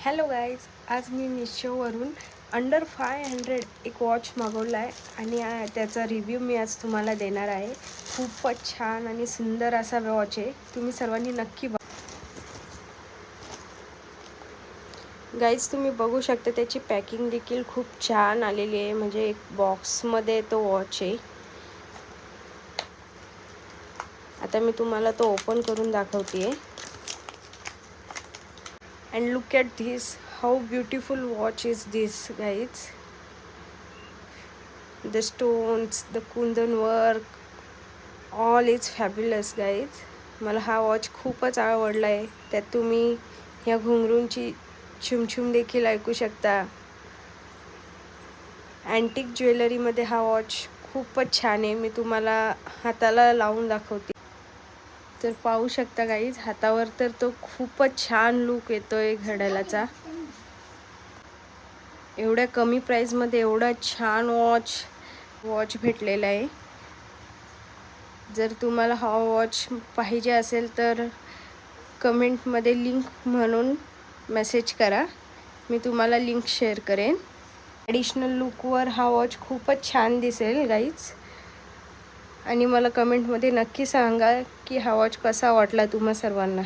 Hello guys, आज मी मिशोवरून under 500 एक वॉच मागवला आहे आणि त्याचा रिव्ह्यू मी आज तुम्हाला देणार आहे. खूपच छान आणि सुंदर असा वॉच आहे. तुम्ही सर्वांनी नक्की गाईज तुम्ही बघू शकता त्याची पॅकिंग देखील खूप छान आलेली आहे. म्हणजे एक बॉक्समध्ये तो वॉच आहे. आता मी तुम्हाला तो ओपन करून दाखवते. And look at this, how beautiful watch is this guys. The stones, the kundan work, all is fabulous guys. मला हा वॉच खूपच आवडला आहे. त्यात तुम्ही ह्या घुंगरूंची छुमछुम देखील ऐकू शकता. अँटिक ज्वेलरीमध्ये हा वॉच खूपच छान आहे. मी तुम्हाला हाताला लावून दाखवते. तर पाहू शकता गाईज, हातावर तर तो खूपच छान लुक येतोय घड्याळाचा. एवढ्या कमी प्राईजमध्ये एवढा छान वॉच भेटलेला आहे. जर तुम्हाला हा वॉच पाहिजे असेल तर कमेंटमध्ये लिंक म्हणून मेसेज करा. मी तुम्हाला लिंक शेअर करेन. ॲडिशनल लुकवर हा वॉच खूपच छान दिसेल गाईज. आणि मला कमेंटमध्ये नक्की सांगा की हा वॉच कसा वाटला तुम्हा सर्वांना.